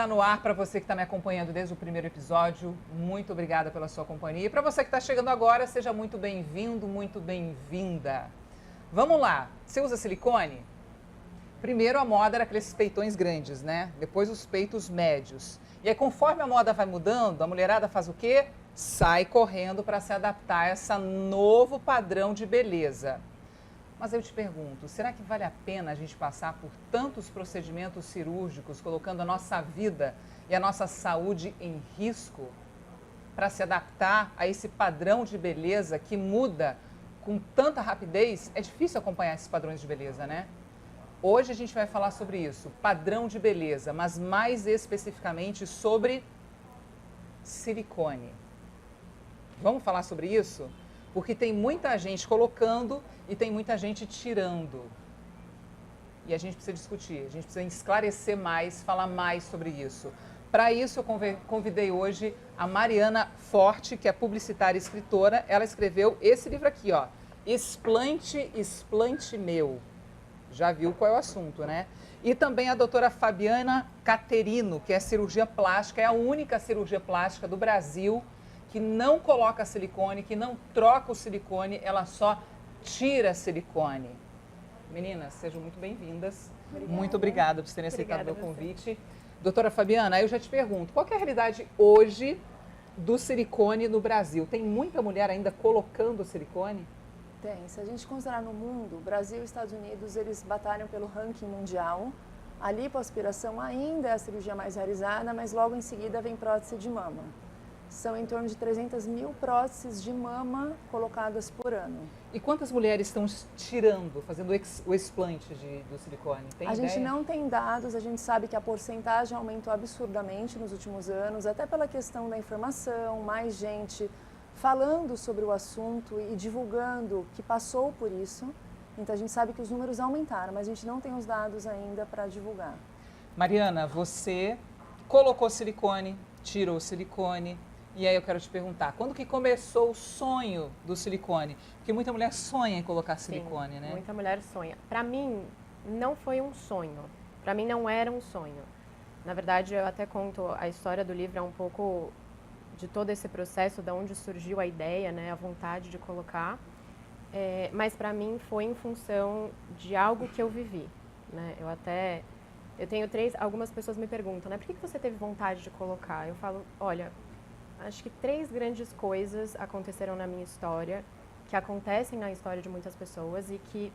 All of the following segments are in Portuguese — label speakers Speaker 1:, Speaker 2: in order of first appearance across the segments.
Speaker 1: está no ar, para você que está me acompanhando desde o primeiro episódio, muito obrigada pela sua companhia. E para você que está chegando agora, seja muito bem-vindo, muito bem-vinda. Vamos lá, você usa silicone? Primeiro a moda era aqueles peitões grandes, né? Depois os peitos médios. E aí conforme a moda vai mudando, a mulherada faz o quê? Sai correndo para se adaptar a esse novo padrão de beleza. Mas eu te pergunto, será que vale a pena a gente passar por tantos procedimentos cirúrgicos, colocando a nossa vida e a nossa saúde em risco para se adaptar a esse padrão de beleza que muda com tanta rapidez? É difícil acompanhar esses padrões de beleza, né? Hoje a gente vai falar sobre isso, padrão de beleza, mas mais especificamente sobre silicone. Vamos falar sobre isso? Porque tem muita gente colocando e tem muita gente tirando. E a gente precisa discutir, a gente precisa esclarecer mais, falar mais sobre isso. Para isso, eu convidei hoje a Mariana Forte, que é publicitária e escritora. Ela escreveu esse livro aqui, ó, Explante, Explante Meu. Já viu qual é o assunto, né? E também a doutora Fabiana Caterino, que é cirurgia plástica, é a única cirurgia plástica do Brasil que não coloca silicone, que não troca o silicone, ela só tira silicone. Meninas, sejam muito bem-vindas. Muito obrigada por terem aceitado o meu convite. Doutora Fabiana, aí eu já te pergunto, qual que é a realidade hoje do silicone no Brasil? Tem muita mulher ainda colocando silicone?
Speaker 2: Tem. Se a gente considerar no mundo, Brasil e Estados Unidos, eles batalham pelo ranking mundial. A lipoaspiração ainda é a cirurgia mais realizada, mas logo em seguida vem prótese de mama. São em torno de 300 mil próteses de mama colocadas por ano.
Speaker 1: E quantas mulheres estão tirando, fazendo o explante do silicone? Tem
Speaker 2: a
Speaker 1: ideia?
Speaker 2: gente não tem dados, a gente sabe que a porcentagem aumentou absurdamente nos últimos anos, até pela questão da informação, mais gente falando sobre o assunto e divulgando que passou por isso. Então a gente sabe que os números aumentaram, mas a gente não tem os dados ainda para divulgar.
Speaker 1: Mariana, você colocou silicone, tirou silicone. E aí eu quero te perguntar, quando que começou o sonho do silicone? Porque muita mulher sonha em colocar silicone,
Speaker 3: Sim,
Speaker 1: né?
Speaker 3: Muita mulher sonha. Para mim, não foi um sonho. Para mim, não era um sonho. Na verdade, eu até conto a história do livro, é um pouco de todo esse processo, de onde surgiu a ideia, né, a vontade de colocar. Mas para mim foi em função de algo que eu vivi, né? Eu tenho algumas pessoas me perguntam, né, por que você teve vontade de colocar? Eu falo, olha, acho que 3 grandes coisas aconteceram na minha história, que acontecem na história de muitas pessoas e que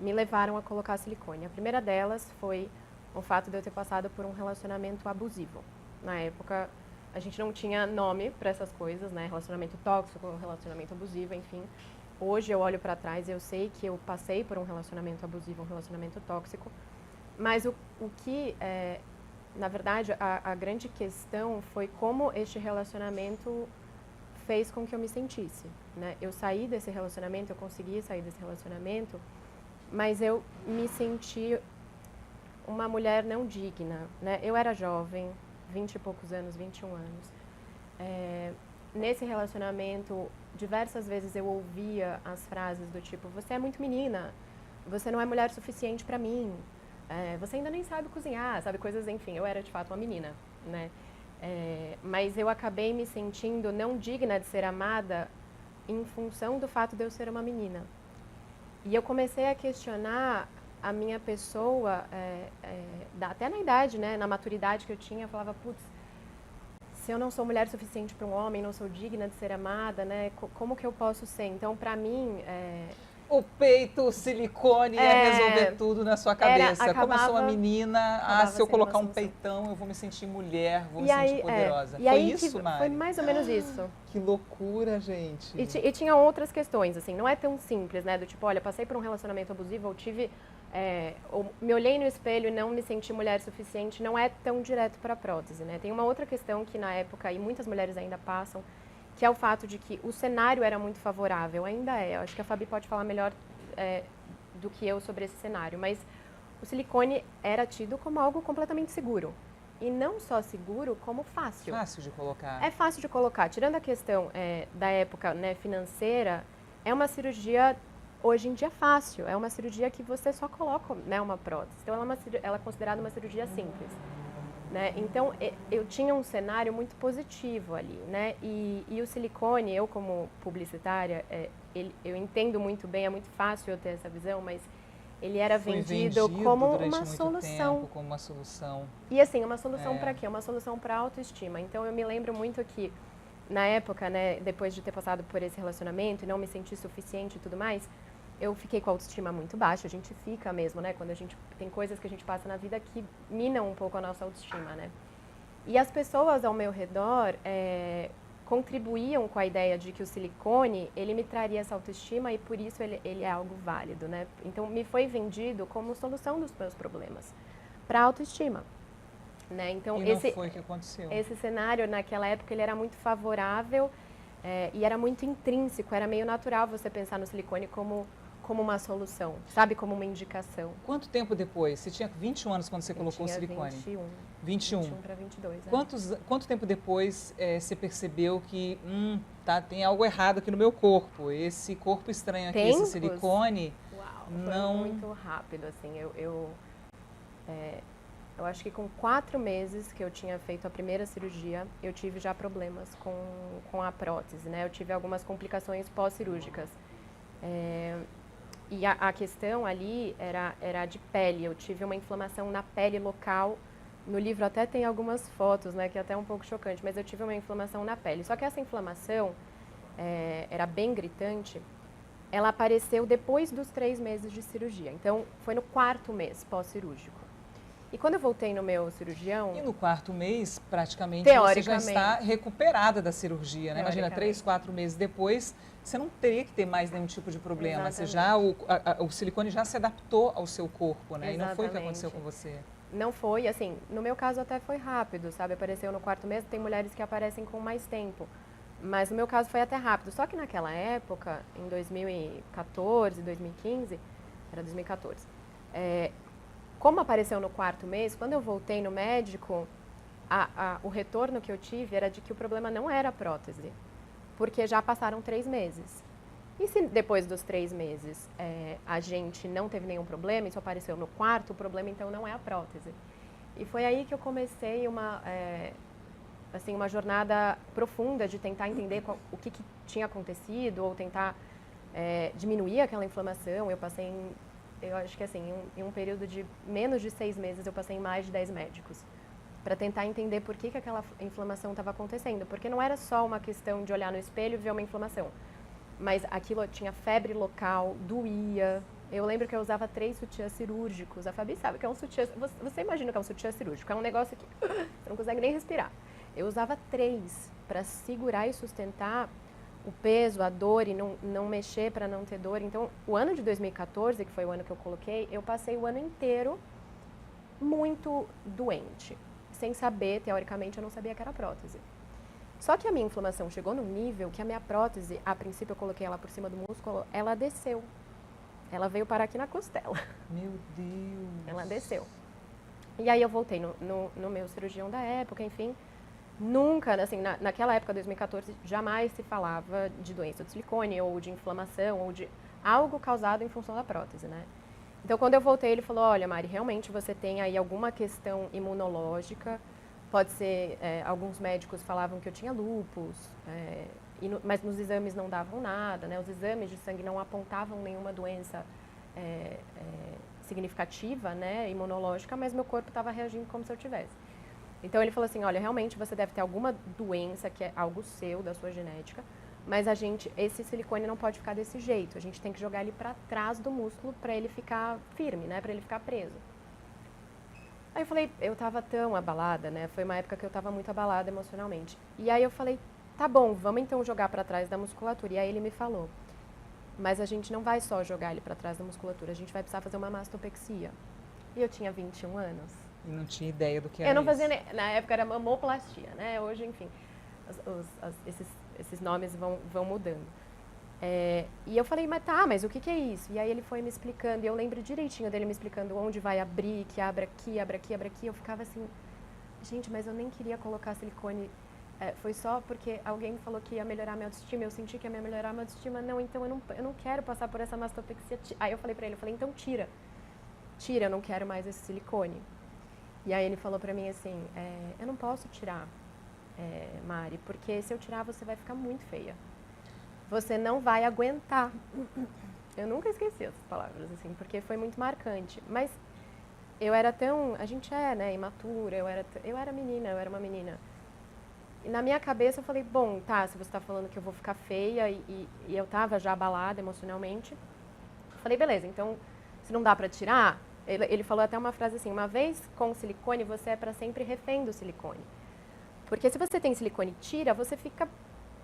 Speaker 3: me levaram a colocar silicone. A primeira delas foi o fato de eu ter passado por um relacionamento abusivo. Na época, a gente não tinha nome para essas coisas, né? Relacionamento tóxico, relacionamento abusivo, enfim. Hoje eu olho para trás e eu sei que eu passei por um relacionamento abusivo, um relacionamento tóxico. Mas na verdade, a grande questão foi como este relacionamento fez com que eu me sentisse, né? Eu saí desse relacionamento, eu consegui sair desse relacionamento, mas eu me senti uma mulher não digna, né? Eu era jovem, 20 e poucos anos, 21 anos. Nesse relacionamento, diversas vezes eu ouvia as frases do tipo, você é muito menina, você não é mulher suficiente para mim, você ainda nem sabe cozinhar, sabe, coisas, enfim, eu era de fato uma menina, né? Mas eu acabei me sentindo não digna de ser amada em função do fato de eu ser uma menina. E eu comecei a questionar a minha pessoa, até na idade, né, na maturidade que eu tinha, eu falava, putz, se eu não sou mulher suficiente para um homem, não sou digna de ser amada, né, como que eu posso ser? Então, para mim...
Speaker 1: O peito, o silicone ia resolver tudo na sua cabeça. Como eu sou uma menina, se eu colocar um peitão, eu vou me sentir mulher, vou me sentir poderosa. Foi isso, Mari?
Speaker 3: Foi mais ou menos isso.
Speaker 1: Que loucura, gente.
Speaker 3: E tinha outras questões, assim, não é tão simples, né? Do tipo, olha, passei por um relacionamento abusivo, eu tive... eu me olhei no espelho e não me senti mulher suficiente, não é tão direto para a prótese, né? Tem uma outra questão que na época, e muitas mulheres ainda passam, que é o fato de que o cenário era muito favorável, ainda é. Eu acho que a Fabi pode falar melhor do que eu sobre esse cenário, mas o silicone era tido como algo completamente seguro. E não só seguro, como fácil.
Speaker 1: Fácil de colocar.
Speaker 3: É fácil de colocar. Tirando a questão da época, né, financeira, é uma cirurgia, hoje em dia, fácil. É uma cirurgia que você só coloca, né, uma prótese. Então, ela é considerada uma cirurgia simples. né? Então, eu tinha um cenário muito positivo ali, né? E o silicone, eu como publicitária, eu entendo muito bem, é muito fácil eu ter essa visão, mas ele era vendido como uma solução.
Speaker 1: Tempo, como uma solução.
Speaker 3: E assim, uma solução para quê? Uma solução para autoestima. Então, eu me lembro muito que, na época, né, depois de ter passado por esse relacionamento e não me sentir suficiente e tudo mais, eu fiquei com a autoestima muito baixa. A gente fica mesmo, né? Quando a gente tem coisas que a gente passa na vida que minam um pouco a nossa autoestima, né? E as pessoas ao meu redor contribuíam com a ideia de que o silicone, ele me traria essa autoestima e por isso ele é algo válido, né? Então, me foi vendido como solução dos meus problemas, para a autoestima, né? Então,
Speaker 1: e não foi o que aconteceu.
Speaker 3: Esse cenário, naquela época, ele era muito favorável e era muito intrínseco, era meio natural você pensar no silicone como uma solução, sabe? Como uma indicação.
Speaker 1: Quanto tempo depois? Você tinha 21 anos quando você colocou o silicone? 21 para
Speaker 3: 22.
Speaker 1: Quanto tempo depois você percebeu que tem algo errado aqui no meu corpo? Esse corpo estranho aqui, esse silicone...
Speaker 3: Uau, foi muito rápido, assim. Eu acho que com 4 meses que eu tinha feito a primeira cirurgia, eu tive já problemas com a prótese, né? Eu tive algumas complicações pós-cirúrgicas. E a questão ali era de pele. Eu tive uma inflamação na pele local. No livro até tem algumas fotos, né, que é até um pouco chocante, mas eu tive uma inflamação na pele. Só que essa inflamação era bem gritante. Ela apareceu depois dos 3 meses de cirurgia. Então, foi no 4º mês pós-cirúrgico. E quando eu voltei no meu cirurgião...
Speaker 1: E no 4º mês, praticamente, você já está recuperada da cirurgia, né? Imagina, 3, 4 meses depois, você não teria que ter mais nenhum tipo de problema. Você o silicone já se adaptou ao seu corpo, né?
Speaker 3: Exatamente.
Speaker 1: E não foi o que aconteceu com você.
Speaker 3: Não foi, assim, no meu caso até foi rápido, sabe? Apareceu no 4º mês, tem mulheres que aparecem com mais tempo. Mas no meu caso foi até rápido. Só que naquela época, em 2014, 2015, era 2014, como apareceu no 4º mês, quando eu voltei no médico, o retorno que eu tive era de que o problema não era a prótese, porque já passaram 3 meses. E se depois dos 3 meses a gente não teve nenhum problema, isso apareceu no 4º, o problema então não é a prótese. E foi aí que eu comecei uma jornada profunda de tentar entender o que tinha acontecido ou tentar diminuir aquela inflamação. Eu acho que assim, em um período de menos de 6 meses, eu passei em mais de 10 médicos para tentar entender por que aquela inflamação estava acontecendo. Porque não era só uma questão de olhar no espelho e ver uma inflamação, mas aquilo tinha febre local, doía. Eu lembro que eu usava 3 sutiãs cirúrgicos. A Fabi sabe que é um sutiã... Você imagina que é um sutiã cirúrgico, é um negócio que você não consegue nem respirar. Eu usava 3 para segurar e sustentar o peso, a dor e não mexer para não ter dor. Então, o ano de 2014, que foi o ano que eu coloquei, eu passei o ano inteiro muito doente. Sem saber, teoricamente, eu não sabia que era prótese. Só que a minha inflamação chegou num nível que a minha prótese, a princípio eu coloquei ela por cima do músculo, ela desceu. Ela veio parar aqui na costela.
Speaker 1: Meu Deus!
Speaker 3: Ela desceu. E aí eu voltei no meu cirurgião da época, enfim... Nunca, assim, naquela época, 2014, jamais se falava de doença do silicone ou de inflamação ou de algo causado em função da prótese, né? Então, quando eu voltei, ele falou, olha, Mari, realmente você tem aí alguma questão imunológica, pode ser, alguns médicos falavam que eu tinha lúpus, mas nos exames não davam nada, né? Os exames de sangue não apontavam nenhuma doença significativa, né, imunológica, mas meu corpo estava reagindo como se eu tivesse. Então, ele falou assim, olha, realmente você deve ter alguma doença que é algo seu, da sua genética, mas esse silicone não pode ficar desse jeito. A gente tem que jogar ele para trás do músculo para ele ficar firme, né, para ele ficar preso. Aí eu falei, eu estava tão abalada, né, foi uma época que eu estava muito abalada emocionalmente. E aí eu falei, tá bom, vamos então jogar para trás da musculatura. E aí ele me falou, mas a gente não vai só jogar ele para trás da musculatura, a gente vai precisar fazer uma mastopexia. E eu tinha 21 anos.
Speaker 1: E não tinha ideia do que era
Speaker 3: eu não
Speaker 1: isso.
Speaker 3: fazia, na época era mamoplastia, né? Hoje, enfim, esses nomes vão mudando. E eu falei, mas o que é isso? E aí ele foi me explicando, e eu lembro direitinho dele me explicando onde vai abrir, que abre aqui, abre aqui, abre aqui. Eu ficava assim, gente, mas eu nem queria colocar silicone, foi só porque alguém falou que ia melhorar minha autoestima, eu senti que ia melhorar minha autoestima, não, então eu não quero passar por essa mastopexia. Aí eu falei pra ele, então tira, eu não quero mais esse silicone. E aí ele falou pra mim assim, eu não posso tirar, Mari, porque se eu tirar você vai ficar muito feia. Você não vai aguentar. Eu nunca esqueci essas palavras, assim, porque foi muito marcante. Mas eu era tão... A gente né, imatura, eu era menina, eu era uma menina. E na minha cabeça eu falei, bom, tá, se você tá falando que eu vou ficar feia e eu tava já abalada emocionalmente. Falei, beleza, então, se não dá pra tirar... Ele falou até uma frase assim, uma vez com silicone, você é para sempre refém do silicone. Porque se você tem silicone e tira, você fica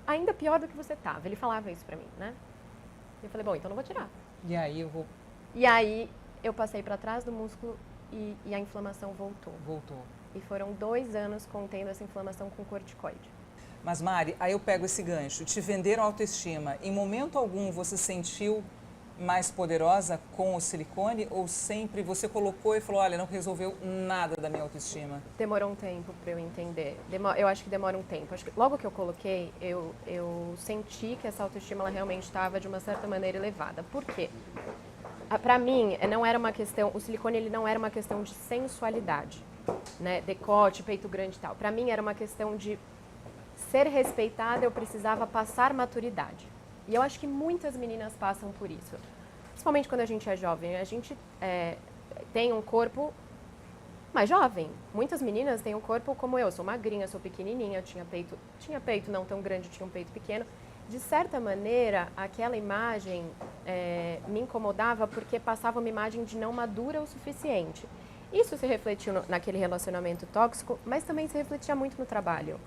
Speaker 3: ainda pior do que você estava. Ele falava isso pra mim, né? Eu falei, bom, então não vou tirar.
Speaker 1: E aí eu vou...
Speaker 3: E aí eu passei para trás do músculo e a inflamação voltou.
Speaker 1: Voltou.
Speaker 3: E foram 2 anos contendo essa inflamação com corticoide.
Speaker 1: Mas Mari, aí eu pego esse gancho. Te venderam autoestima. Em momento algum você sentiu mais poderosa com o silicone ou sempre você colocou e falou, olha, não resolveu nada da minha autoestima?
Speaker 3: Demorou um tempo para eu entender. Eu acho que demora um tempo. Acho que logo que eu coloquei, eu senti que essa autoestima ela realmente estava de uma certa maneira elevada. Por quê? Para mim, não era uma questão, o silicone ele não era uma questão de sensualidade, né? Decote, peito grande e tal. Para mim era uma questão de ser respeitada, eu precisava passar maturidade. E eu acho que muitas meninas passam por isso. Principalmente quando a gente é jovem. A gente tem um corpo mais jovem. Muitas meninas têm um corpo como eu. Sou magrinha, sou pequenininha, tinha peito não tão grande, tinha um peito pequeno. De certa maneira, aquela imagem me incomodava porque passava uma imagem de não madura o suficiente. Isso se refletiu naquele relacionamento tóxico, mas também se refletia muito no trabalho.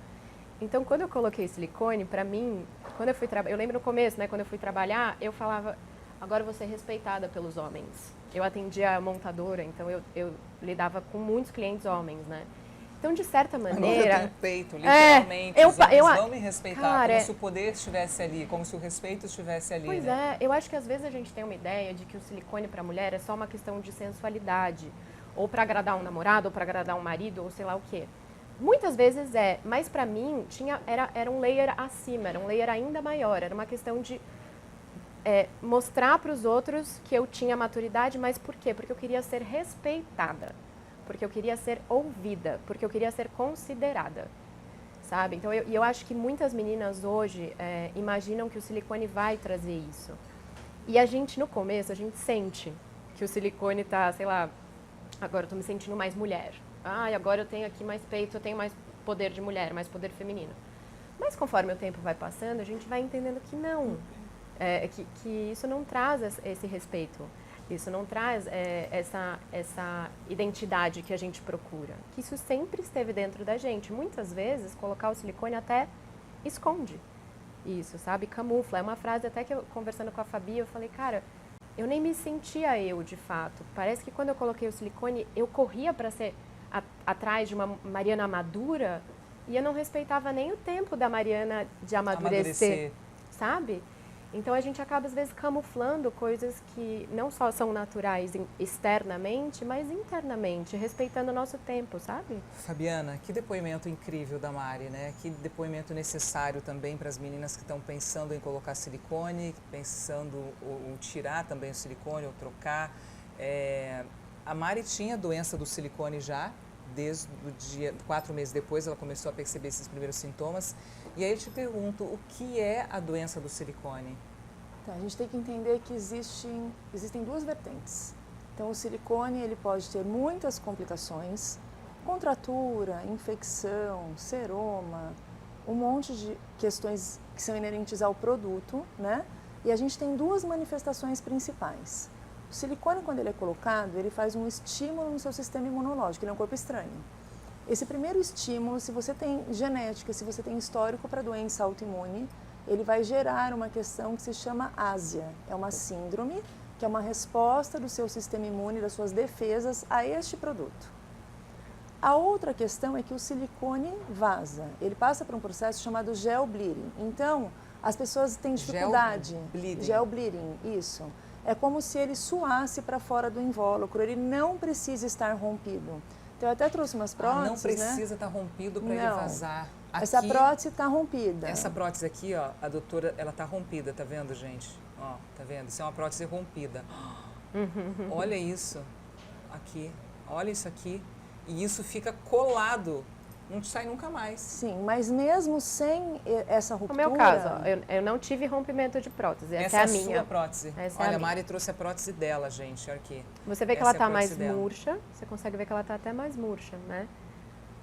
Speaker 3: Então, quando eu coloquei silicone, pra mim, quando eu fui eu lembro no começo, né, quando eu fui trabalhar, eu falava, agora eu vou ser respeitada pelos homens. Eu atendia a montadora, então eu lidava com muitos clientes homens, né? Então, de certa maneira...
Speaker 1: Agora eu tenho peito, literalmente. Os homens vão me respeitar,
Speaker 3: cara,
Speaker 1: como se o poder estivesse ali, como se o respeito estivesse ali.
Speaker 3: Pois
Speaker 1: né?
Speaker 3: eu acho que às vezes a gente tem uma ideia de que o silicone pra mulher é só uma questão de sensualidade, ou pra agradar um namorado, ou pra agradar um marido, ou sei lá o quê. Muitas vezes mas pra mim era um layer acima, era um layer ainda maior, era uma questão de mostrar pros outros que eu tinha maturidade, mas por quê? Porque eu queria ser respeitada, porque eu queria ser ouvida, porque eu queria ser considerada, sabe? Então eu acho que muitas meninas hoje imaginam que o silicone vai trazer isso. E a gente, no começo, a gente sente que o silicone tá, sei lá, agora eu tô me sentindo mais mulher. Agora eu tenho aqui mais peito, eu tenho mais poder de mulher, mais poder feminino. Mas conforme o tempo vai passando, a gente vai entendendo que não, que isso não traz esse respeito, isso não traz essa identidade que a gente procura, que isso sempre esteve dentro da gente. Muitas vezes, colocar o silicone até esconde isso, sabe? Camufla. É uma frase até que eu, conversando com a Fabi, eu falei, cara, eu nem me sentia eu, de fato. Parece que quando eu coloquei o silicone, eu corria para ser atrás de uma Mariana madura e eu não respeitava nem o tempo da Mariana de amadurecer, sabe? Então a gente acaba às vezes camuflando coisas que não só são naturais externamente, mas internamente, respeitando o nosso tempo, sabe?
Speaker 1: Fabiana, que depoimento incrível da Mari, né? Que depoimento necessário também para as meninas que estão pensando em colocar silicone, pensando ou tirar também o silicone ou trocar. A Mari tinha doença do silicone já, desde o dia, 4 meses depois ela começou a perceber esses primeiros sintomas. E aí eu te pergunto, o que é a doença do silicone?
Speaker 2: Então, a gente tem que entender que existem 2 vertentes. Então, o silicone ele pode ter muitas complicações, contratura, infecção, seroma, um monte de questões que são inerentes ao produto, né? E a gente tem 2 manifestações principais. O silicone, quando ele é colocado, ele faz um estímulo no seu sistema imunológico, ele é um corpo estranho. Esse primeiro estímulo, se você tem genética, se você tem histórico para doença autoimune, ele vai gerar uma questão que se chama ásia. É uma síndrome, que é uma resposta do seu sistema imune, das suas defesas a este produto. A outra questão é que o silicone vaza. Ele passa por um processo chamado gel bleeding. Então, as pessoas têm dificuldade. Gel bleeding, isso. É como se ele suasse para fora do invólucro, ele não precisa estar rompido. Então, eu até trouxe umas próteses,
Speaker 1: não precisa estar rompido para ele vazar. Aqui,
Speaker 2: essa prótese está rompida.
Speaker 1: Essa prótese aqui, ó, a doutora, ela está rompida, tá vendo, gente? Ó, tá vendo? Isso é uma prótese rompida. Olha isso aqui, olha isso aqui. e isso fica colado, não sai nunca mais.
Speaker 2: Sim, mas mesmo sem essa
Speaker 3: No
Speaker 2: ruptura...
Speaker 3: meu caso, ó, eu não tive rompimento de prótese, essa é a minha.
Speaker 1: Sua prótese.
Speaker 3: Essa é
Speaker 1: Olha,
Speaker 3: a
Speaker 1: a Mari trouxe a prótese dela, gente, olha aqui.
Speaker 3: Você vê que
Speaker 1: Essa
Speaker 3: ela
Speaker 1: é a
Speaker 3: tá mais
Speaker 1: prótese dela.
Speaker 3: murcha, você consegue ver que ela tá até mais murcha, né?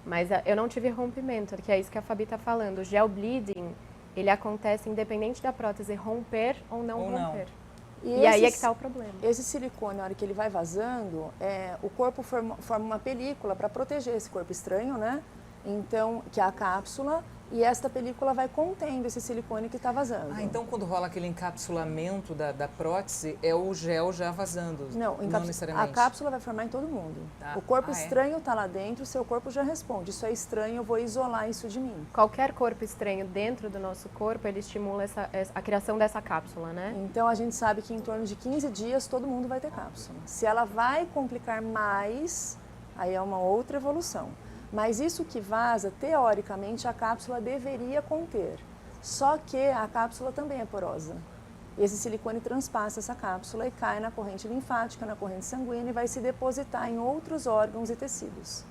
Speaker 3: Mas eu não tive rompimento, que é isso que a Fabi tá falando. O gel bleeding, ele acontece independente da prótese romper ou não romper. E aí é que tá o problema.
Speaker 2: Esse silicone, na hora que ele vai vazando, o corpo forma uma película para proteger esse corpo estranho, né? Então, que é a cápsula, e esta película vai contendo esse silicone que está vazando.
Speaker 1: Ah, então quando rola aquele encapsulamento da prótese, é o gel já vazando?
Speaker 2: Não
Speaker 1: necessariamente.
Speaker 2: A cápsula vai formar em todo mundo.
Speaker 1: Tá.
Speaker 2: O corpo estranho está lá dentro, o seu corpo já responde. Isso é estranho, eu vou isolar isso de mim.
Speaker 3: Qualquer corpo estranho dentro do nosso corpo, ele estimula a criação dessa cápsula, né?
Speaker 2: Então, a gente sabe que em torno de 15 dias todo mundo vai ter cápsula. Se ela vai complicar mais, aí é uma outra evolução. Mas isso que vaza, teoricamente, a cápsula deveria conter. Só que a cápsula também é porosa. Esse silicone transpassa essa cápsula e cai na corrente linfática, na corrente sanguínea e vai se depositar em outros órgãos e tecidos.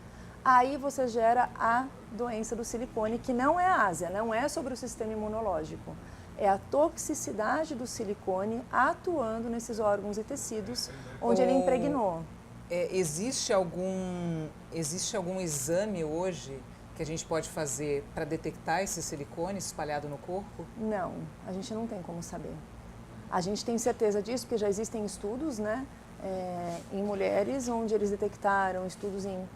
Speaker 2: Aí você gera a doença do silicone, que não é a ásia, não é sobre o sistema imunológico. É a toxicidade do silicone atuando nesses órgãos e tecidos onde ele impregnou.
Speaker 1: Existe algum exame hoje que a gente pode fazer para detectar esse silicone espalhado no corpo?
Speaker 2: Não, a gente não tem como saber. A gente tem certeza disso porque já existem estudos, né, em mulheres, onde eles detectaram, estudos em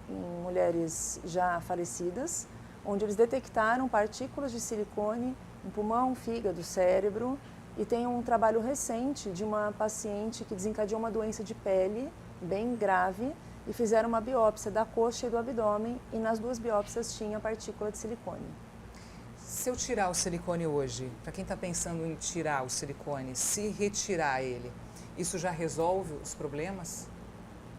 Speaker 2: mulheres já falecidas, onde eles detectaram partículas de silicone em pulmão, fígado, cérebro, e tem um trabalho recente de uma paciente que desencadeou uma doença de pele bem grave e fizeram uma biópsia da coxa e do abdômen e nas duas biópsias tinha partícula de silicone.
Speaker 1: Se eu tirar o silicone hoje, para quem está pensando em tirar o silicone, se retirar ele, isso já resolve os problemas?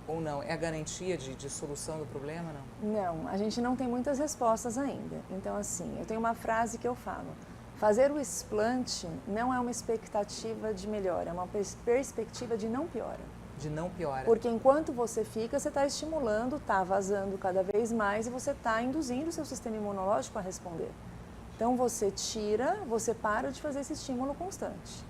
Speaker 1: Ou não? É a garantia de solução do problema, não?
Speaker 2: Não, a gente não tem muitas respostas ainda. Então, assim, eu tenho uma frase que eu falo. Fazer o explante não é uma expectativa de melhora, é uma perspectiva de não piora.
Speaker 1: De não piora.
Speaker 2: Porque enquanto você fica, você está estimulando, está vazando cada vez mais e você está induzindo o seu sistema imunológico a responder. Então você tira, você para de fazer esse estímulo constante.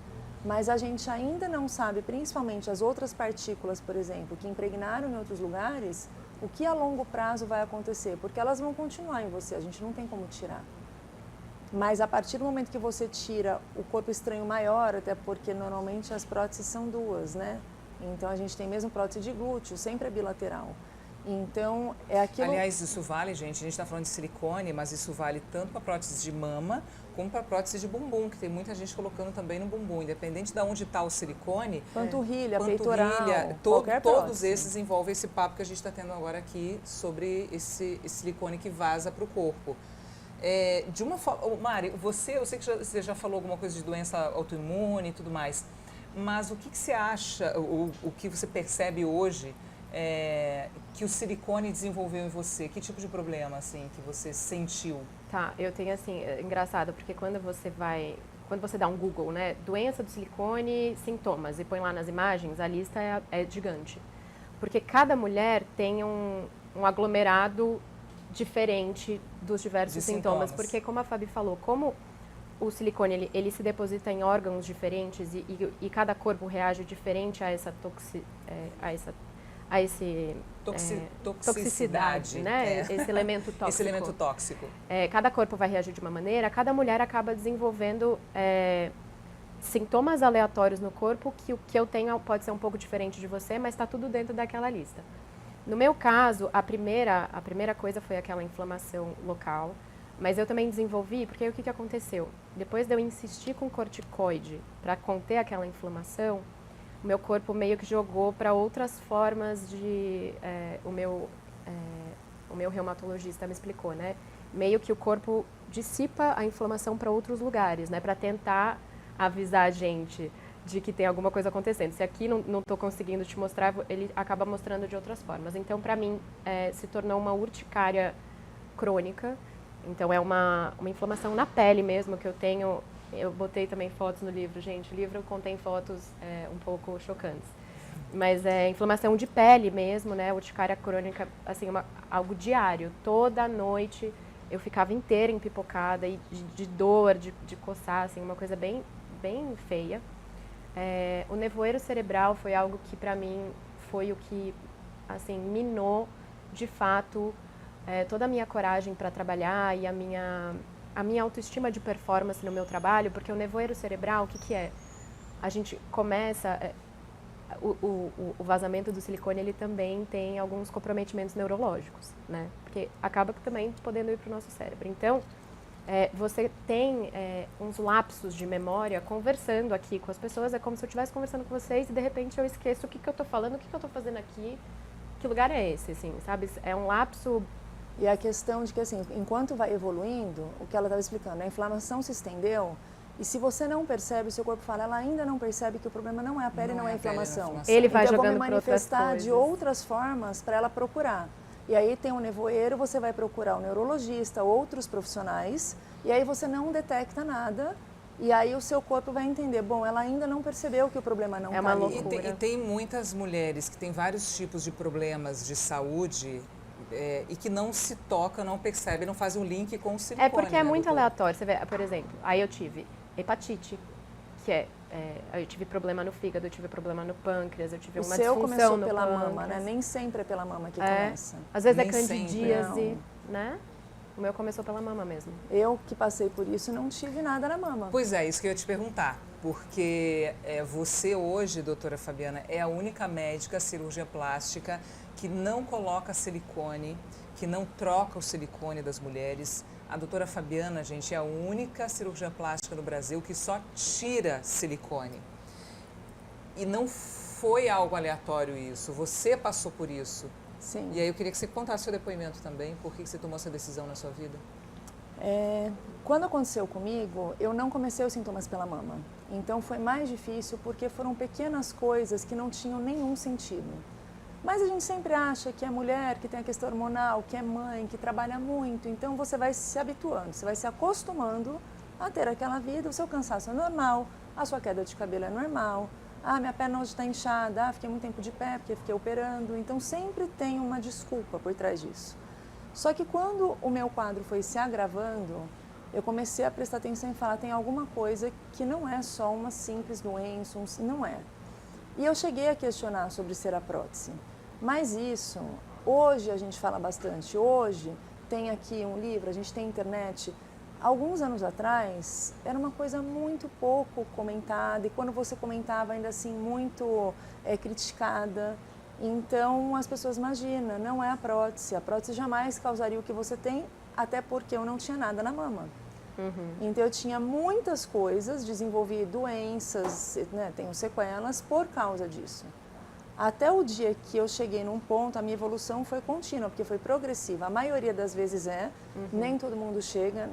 Speaker 2: Mas a gente ainda não sabe, principalmente as outras partículas, por exemplo, que impregnaram em outros lugares, o que a longo prazo vai acontecer, porque elas vão continuar em você, a gente não tem como tirar. Mas a partir do momento que você tira o corpo estranho maior, até porque normalmente as próteses são duas, né? Então, a gente tem mesmo prótese de glúteo, sempre é bilateral. Então, é aquilo...
Speaker 1: Aliás, isso vale, gente, a gente está falando de silicone, mas isso vale tanto para prótese de mama, como para prótese de bumbum, que tem muita gente colocando também no bumbum. Independente de onde está o silicone...
Speaker 2: Panturrilha, peitoral, qualquer
Speaker 1: todos
Speaker 2: prótese.
Speaker 1: esses envolvem esse papo que a gente está tendo agora aqui sobre esse silicone que vaza para o corpo. De uma forma... Mari, eu sei que você já falou alguma coisa de doença autoimune e tudo mais, mas o que você acha, o que você percebe hoje que o silicone desenvolveu em você? Que tipo de problema, assim, que você sentiu?
Speaker 3: Tá, eu tenho, assim, engraçado, porque quando você dá um Google, né, doença do silicone, sintomas, e põe lá nas imagens, a lista é gigante. Porque cada mulher tem um aglomerado diferente dos diversos sintomas. Porque, como a Fabi falou, como o silicone ele se deposita em órgãos diferentes e cada corpo reage diferente a essa toxicidade, né? Esse elemento tóxico.
Speaker 1: Esse elemento tóxico.
Speaker 3: Cada corpo vai reagir de uma maneira, cada mulher acaba desenvolvendo sintomas aleatórios no corpo que o que eu tenho pode ser um pouco diferente de você, mas está tudo dentro daquela lista. No meu caso, a primeira coisa foi aquela inflamação local. Mas eu também desenvolvi, porque o que aconteceu? Depois de eu insistir com corticoide para conter aquela inflamação, o meu corpo meio que jogou para outras formas de... o meu reumatologista me explicou, né? Meio que o corpo dissipa a inflamação para outros lugares, né? Para tentar avisar a gente de que tem alguma coisa acontecendo. Se aqui não estou conseguindo te mostrar, ele acaba mostrando de outras formas. Então, para mim, se tornou uma urticária crônica. Então, é uma inflamação na pele mesmo que eu tenho. Eu botei também fotos no livro, gente. O livro contém fotos um pouco chocantes. Mas é inflamação de pele mesmo, né? Urticária crônica, assim, algo diário. Toda noite eu ficava inteira empipocada e de dor, de coçar, assim, uma coisa bem, bem feia. O nevoeiro cerebral foi algo que para mim foi o que, assim, minou de fato toda a minha coragem para trabalhar e a minha autoestima de performance no meu trabalho, porque o nevoeiro cerebral, o que que é? A gente começa... O vazamento do silicone, ele também tem alguns comprometimentos neurológicos, né? Porque acaba também podendo ir para o nosso cérebro. Então, você tem uns lapsos de memória conversando aqui com as pessoas, é como se eu estivesse conversando com vocês e de repente eu esqueço o que, que eu estou falando, o que, que eu estou fazendo aqui, que lugar é esse, assim, sabe? É um lapso...
Speaker 2: E a questão de que, assim, enquanto vai evoluindo, o que ela estava explicando, a inflamação se estendeu. E se você não percebe, o seu corpo fala, ela ainda não percebe que o problema não é a pele, não é a inflamação.
Speaker 3: Ele vai
Speaker 2: então,
Speaker 3: jogando
Speaker 2: eu vou me manifestar de outras formas para ela procurar. E aí tem o nevoeiro, você vai procurar o neurologista, outros profissionais, e aí você não detecta nada, e aí o seu corpo vai entender, bom, ela ainda não percebeu que o problema não está ali.
Speaker 1: E tem muitas mulheres que têm vários tipos de problemas de saúde e que não se toca, não percebe, não faz um link com o silicone.
Speaker 3: É porque é muito aleatório. Você vê, por exemplo, aí eu tive hepatite, que eu tive problema no fígado, eu tive problema no pâncreas, eu tive uma disfunção no pâncreas. O seu começou
Speaker 2: pela mama, né? Nem sempre é pela mama que começa.
Speaker 3: Às vezes é candidíase, né? O meu começou pela mama mesmo.
Speaker 2: Eu que passei por isso não tive nada na mama.
Speaker 1: Pois é, isso que eu ia te perguntar. Porque você hoje, doutora Fabiana, é a única médica cirurgia plástica que não coloca silicone, que não troca o silicone das mulheres. A doutora Fabiana, gente, é a única cirurgia plástica no Brasil que só tira silicone. E não foi algo aleatório isso, você passou por isso.
Speaker 2: Sim.
Speaker 1: E aí eu queria que você contasse seu depoimento também, por que você tomou essa decisão na sua vida?
Speaker 2: Quando aconteceu comigo, eu não comecei os sintomas pela mama. Então foi mais difícil porque foram pequenas coisas que não tinham nenhum sentido. Mas a gente sempre acha que é mulher, que tem a questão hormonal, que é mãe, que trabalha muito. Então você vai se habituando, você vai se acostumando a ter aquela vida, o seu cansaço é normal, a sua queda de cabelo é normal. Ah, minha perna hoje está inchada, fiquei muito tempo de pé porque fiquei operando. Então sempre tem uma desculpa por trás disso. Só que quando o meu quadro foi se agravando, eu comecei a prestar atenção e falar, tem alguma coisa que não é só uma simples doença, não é. E eu cheguei a questionar sobre ser a prótese. Mas isso, hoje a gente fala bastante. Hoje tem aqui um livro, a gente tem internet. Alguns anos atrás era uma coisa muito pouco comentada e quando você comentava ainda assim muito criticada. Então as pessoas imaginam, não é a prótese jamais causaria o que você tem, até porque eu não tinha nada na mama. Uhum. Então eu tinha muitas coisas, desenvolvi doenças, né, tenho sequelas por causa disso. Até o dia que eu cheguei num ponto, a minha evolução foi contínua, porque foi progressiva. A maioria das vezes nem todo mundo chega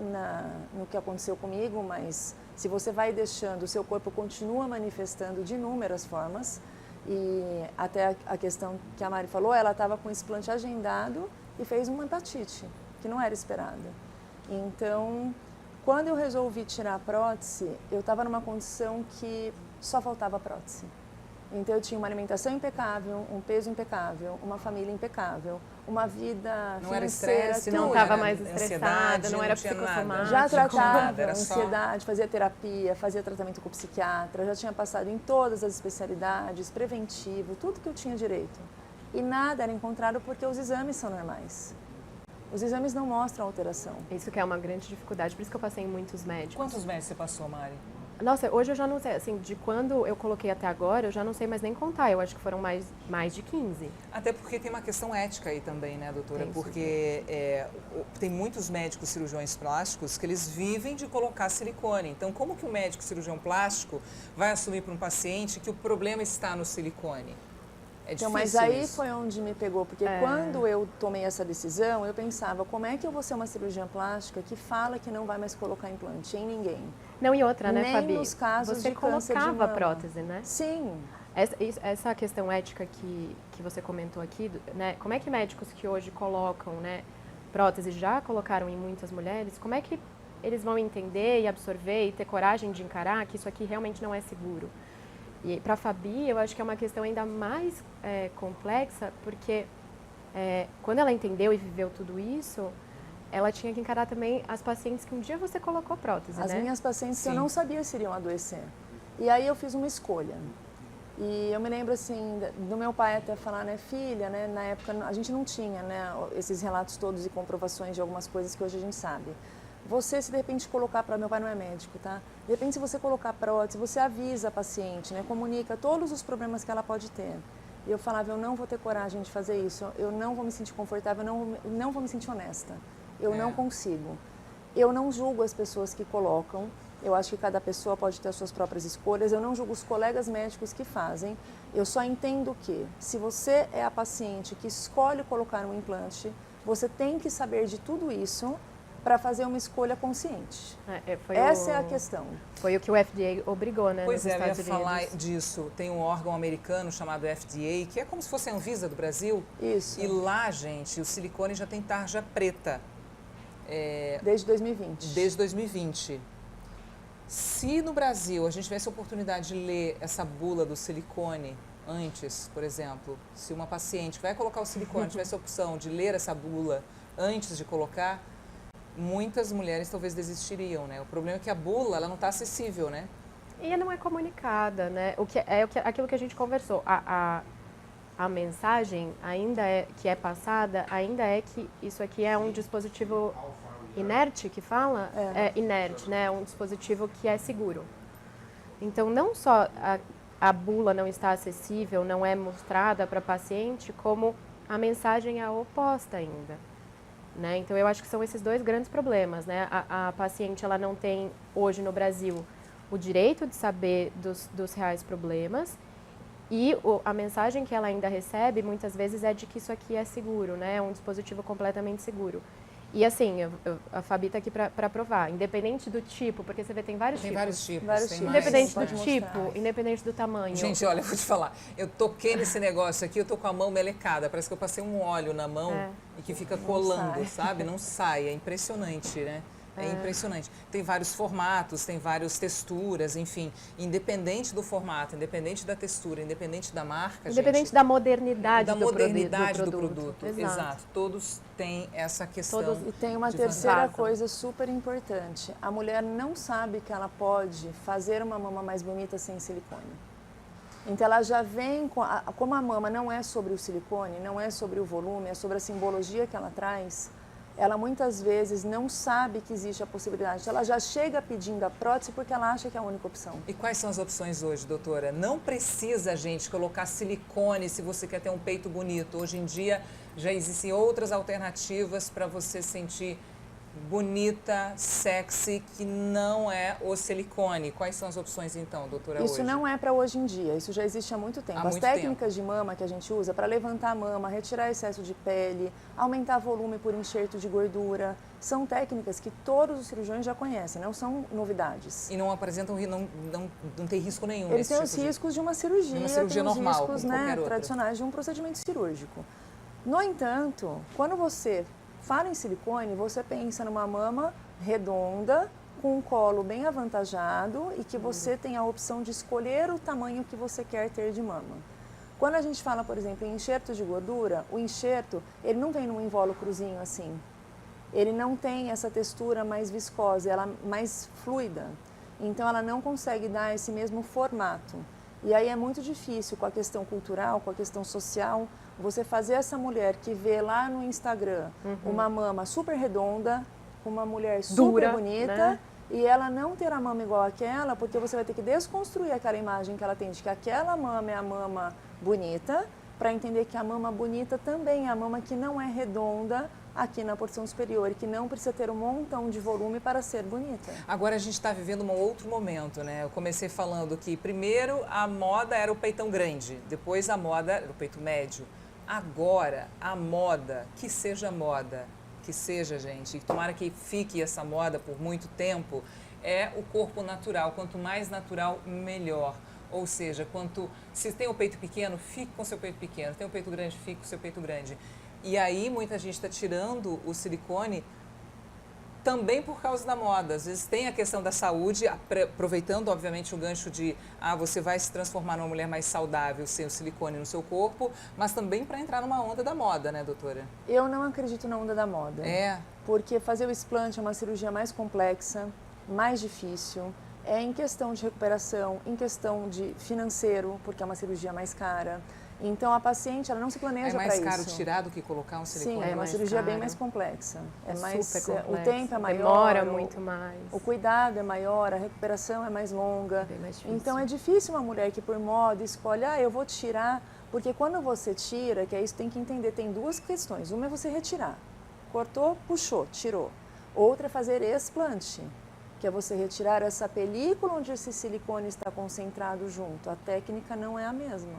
Speaker 2: no que aconteceu comigo, mas se você vai deixando, o seu corpo continua manifestando de inúmeras formas. E até a questão que a Mari falou, ela estava com explante agendado e fez uma hepatite, que não era esperada. Então, quando eu resolvi tirar a prótese, eu estava numa condição que só faltava a prótese. Então eu tinha uma alimentação impecável, um peso impecável, uma família impecável, uma vida
Speaker 1: não era
Speaker 2: estresse,
Speaker 3: não estava mais estressada, não era psicossomática.
Speaker 2: Já tratava ansiedade, fazia terapia, fazia tratamento com o psiquiatra, já tinha passado em todas as especialidades, preventivo, tudo que eu tinha direito. E nada era encontrado porque os exames são normais. Os exames não mostram alteração.
Speaker 3: Isso que é uma grande dificuldade, por isso que eu passei em muitos médicos.
Speaker 1: Quantos médicos você passou, Mari?
Speaker 3: Nossa, hoje eu já não sei, assim, de quando eu coloquei até agora, eu já não sei mais nem contar. Eu acho que foram mais de 15.
Speaker 1: Até porque tem uma questão ética aí também, né, doutora? Porque tem muitos médicos cirurgiões plásticos que eles vivem de colocar silicone. Então, como que o médico cirurgião plástico vai assumir para um paciente que o problema está no silicone? É difícil.
Speaker 2: Então, mas aí foi onde me pegou, porque quando eu tomei essa decisão, eu pensava, como é que eu vou ser uma cirurgiã plástica que fala que não vai mais colocar implante em ninguém?
Speaker 3: Não, e outra, né,
Speaker 2: nem
Speaker 3: Fabi?
Speaker 2: Nos casos
Speaker 3: você
Speaker 2: de câncer de
Speaker 3: colocava
Speaker 2: mama.
Speaker 3: prótese, né?
Speaker 2: Sim.
Speaker 3: Essa questão ética que você comentou aqui, né? Como é que médicos que hoje colocam, né, prótese, já colocaram em muitas mulheres, como é que eles vão entender e absorver e ter coragem de encarar que isso aqui realmente não é seguro? E para a Fabi, eu acho que é uma questão ainda mais complexa, porque quando ela entendeu e viveu tudo isso, ela tinha que encarar também as pacientes que um dia você colocou prótese,
Speaker 2: As
Speaker 3: né?
Speaker 2: minhas pacientes
Speaker 1: Sim.
Speaker 2: eu não sabia se iriam adoecer. E aí eu fiz uma escolha. E eu me lembro assim, do meu pai até falar, né, filha, né, na época a gente não tinha, né, esses relatos todos e comprovações de algumas coisas que hoje a gente sabe. Você, se de repente colocar meu pai não é médico, tá? De repente, se você colocar prótese, você avisa a paciente, né, comunica todos os problemas que ela pode ter. E eu falava, eu não vou ter coragem de fazer isso, eu não vou me sentir confortável, eu não vou me sentir honesta, eu não consigo. Eu não julgo as pessoas que colocam, eu acho que cada pessoa pode ter as suas próprias escolhas, eu não julgo os colegas médicos que fazem, eu só entendo que se você é a paciente que escolhe colocar um implante, você tem que saber de tudo isso para fazer uma escolha consciente. Essa é a questão.
Speaker 3: Foi o que o FDA obrigou, né,
Speaker 1: Pois
Speaker 3: nos
Speaker 1: é, eu ia
Speaker 3: Estados Unidos.
Speaker 1: falar disso. Tem um órgão americano chamado FDA, que é como se fosse a Anvisa do Brasil.
Speaker 2: Isso.
Speaker 1: E lá, gente, o silicone já tem tarja preta.
Speaker 2: Desde 2020.
Speaker 1: Desde 2020. Se no Brasil a gente tivesse a oportunidade de ler essa bula do silicone antes, por exemplo, se uma paciente que vai colocar o silicone tivesse a opção de ler essa bula antes de colocar, muitas mulheres talvez desistiriam, né? O problema é que a bula, ela não está acessível, né?
Speaker 3: E não é comunicada, né? Aquilo que a gente conversou. A mensagem que é passada ainda é que isso aqui é um dispositivo inerte, que fala? É inerte, né? É um dispositivo que é seguro. Então, não só a bula não está acessível, não é mostrada para a paciente, como a mensagem é oposta ainda. Né? Então, eu acho que são esses dois grandes problemas, né? A paciente, ela não tem, hoje no Brasil, o direito de saber dos reais problemas e a mensagem que ela ainda recebe, muitas vezes, é de que isso aqui é seguro, né? É um dispositivo completamente seguro. E assim, a Fabi está aqui para provar, independente do tipo, porque você vê, tem vários tipos.
Speaker 1: Vários tipos.
Speaker 2: Vários
Speaker 1: tem
Speaker 2: tipos.
Speaker 1: mais.
Speaker 3: Independente
Speaker 2: Pode
Speaker 3: do
Speaker 2: mostrar.
Speaker 3: tipo, independente do tamanho.
Speaker 1: Gente, olha, eu vou te falar. Eu toquei nesse negócio aqui, eu tô com a mão melecada. Parece que eu passei um óleo na mão e que fica colando,
Speaker 2: sai.
Speaker 1: sabe? Não sai. É impressionante, né? É impressionante. Tem vários formatos, tem várias texturas, enfim. Independente do formato, independente da textura, independente da marca,
Speaker 3: Independente
Speaker 1: gente,
Speaker 3: da modernidade,
Speaker 1: da modernidade do
Speaker 3: produto.
Speaker 1: produto. Exato. Todos têm essa questão.
Speaker 2: E tem uma
Speaker 1: de
Speaker 2: terceira
Speaker 3: vazam.
Speaker 2: coisa super importante. A mulher não sabe que ela pode fazer uma mama mais bonita sem silicone. Então ela já vem com como a mama não é sobre o silicone, não é sobre o volume, é sobre a simbologia que ela traz. Ela muitas vezes não sabe que existe a possibilidade. Ela já chega pedindo a prótese porque ela acha que é a única opção.
Speaker 1: E quais são as opções hoje, doutora? Não precisa, gente, colocar silicone se você quer ter um peito bonito. Hoje em dia já existem outras alternativas para você sentir bonita, sexy, que não é o silicone. Quais são as opções então, doutora,
Speaker 2: Isso
Speaker 1: hoje?
Speaker 2: não é para hoje em dia, isso já existe há muito tempo.
Speaker 1: Há
Speaker 2: As
Speaker 1: muito
Speaker 2: técnicas de mama que a gente usa para levantar a mama, retirar excesso de pele, aumentar volume por enxerto de gordura, são técnicas que todos os cirurgiões já conhecem, não são novidades.
Speaker 1: E não apresentam, não tem risco nenhum.
Speaker 2: Eles têm
Speaker 1: nesse
Speaker 2: os
Speaker 1: tipo
Speaker 2: riscos de uma cirurgia,
Speaker 1: de uma cirurgia
Speaker 2: tem os
Speaker 1: normal,
Speaker 2: riscos,
Speaker 1: como qualquer outra.
Speaker 2: tradicionais de um procedimento cirúrgico. No entanto, quando você fala em silicone, você pensa numa mama redonda, com um colo bem avantajado e que você tem a opção de escolher o tamanho que você quer ter de mama. Quando a gente fala, por exemplo, em enxerto de gordura, o enxerto, ele não vem num invólucrozinho assim. Ele não tem essa textura mais viscosa, ela mais fluida. Então, ela não consegue dar esse mesmo formato. E aí é muito difícil, com a questão cultural, com a questão social, você fazer essa mulher que vê lá no Instagram uma mama super redonda, uma mulher super
Speaker 3: Dura,
Speaker 2: bonita,
Speaker 3: né?
Speaker 2: e ela não ter a mama igual àquela, porque você vai ter que desconstruir aquela imagem que ela tem de que aquela mama é a mama bonita, para entender que a mama bonita também é a mama que não é redonda aqui na porção superior e que não precisa ter um montão de volume para ser bonita.
Speaker 1: Agora a gente está vivendo um outro momento, né? Eu comecei falando que primeiro a moda era o peitão grande, depois a moda era o peito médio. Agora a moda, que seja moda, que seja, gente, e tomara que fique essa moda por muito tempo, é o corpo natural. Quanto mais natural, melhor. Ou seja, se tem o peito pequeno, fique com o seu peito pequeno. Se tem o peito grande, fique com o seu peito grande. E aí muita gente está tirando o silicone também por causa da moda. Às vezes tem a questão da saúde, aproveitando, obviamente, o gancho de você vai se transformar numa mulher mais saudável sem o silicone no seu corpo, mas também para entrar numa onda da moda, né, doutora?
Speaker 2: Eu não acredito na onda da moda. Porque fazer o explante é uma cirurgia mais complexa, mais difícil, em questão de recuperação, em questão de financeiro, porque é uma cirurgia mais cara. Então, a paciente, ela não se planeja para isso.
Speaker 1: É mais caro tirar do que colocar um silicone?
Speaker 2: Sim, é uma cirurgia bem mais complexa.
Speaker 3: Super complexa.
Speaker 2: O tempo é maior.
Speaker 3: Demora muito mais.
Speaker 2: O cuidado é maior, a recuperação é mais longa.
Speaker 3: Bem mais difícil.
Speaker 2: Então, é difícil uma mulher que por moda escolhe, eu vou tirar, porque quando você tira, que é isso, tem que entender, tem duas questões. Uma é você retirar. Cortou, puxou, tirou. Outra é fazer explante, que é você retirar essa película onde esse silicone está concentrado junto. A técnica não é a mesma.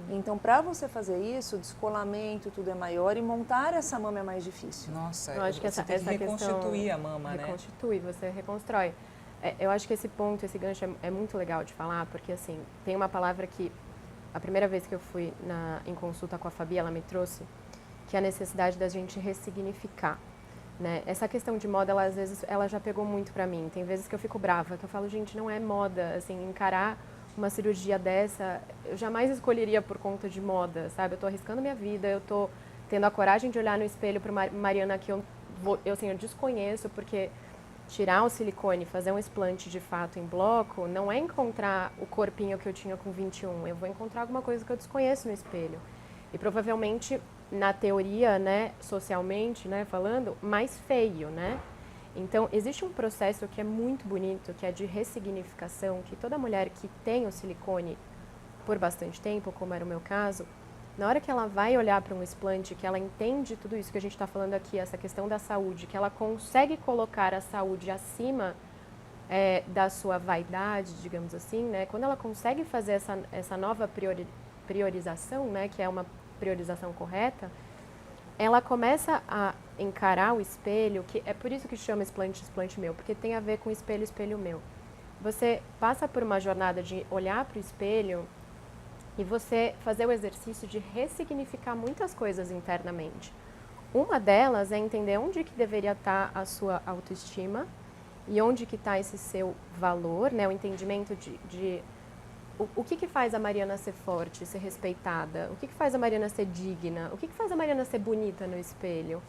Speaker 2: Então, para você fazer isso, o descolamento, tudo é maior e montar essa mama é mais difícil.
Speaker 1: Nossa,
Speaker 3: eu acho que
Speaker 1: você tem que reconstituir a mama, né?
Speaker 3: Reconstitui, você reconstrói. Eu acho que esse ponto, esse gancho é muito legal de falar, porque assim, tem uma palavra que, a primeira vez que eu fui em consulta com a Fabi, ela me trouxe, que é a necessidade da gente ressignificar. Né? Essa questão de moda, às vezes, ela já pegou muito pra mim. Tem vezes que eu fico brava, que eu falo, gente, não é moda, assim, encarar uma cirurgia dessa, eu jamais escolheria por conta de moda, sabe? Eu tô arriscando minha vida, eu tô tendo a coragem de olhar no espelho pra Mariana que eu desconheço, porque tirar o silicone, fazer um explante de fato em bloco, não é encontrar o corpinho que eu tinha com 21, eu vou encontrar alguma coisa que eu desconheço no espelho. E provavelmente, na teoria, né, socialmente, né, falando, mais feio, né? Então, existe um processo que é muito bonito, que é de ressignificação, que toda mulher que tem o silicone por bastante tempo, como era o meu caso, na hora que ela vai olhar para um explante, que ela entende tudo isso que a gente está falando aqui, essa questão da saúde, que ela consegue colocar a saúde acima da sua vaidade, digamos assim, né? Quando ela consegue fazer essa nova priorização, né, que é uma priorização correta, ela começa a encarar o espelho, que é por isso que chama explante meu, porque tem a ver com espelho meu. Você passa por uma jornada de olhar para o espelho e você fazer o exercício de ressignificar muitas coisas internamente. Uma delas é entender onde que deveria estar a sua autoestima e onde que está esse seu valor, né, o entendimento de o que faz a Mariana ser forte, ser respeitada? O que faz a Mariana ser digna? O que faz a Mariana ser bonita no espelho?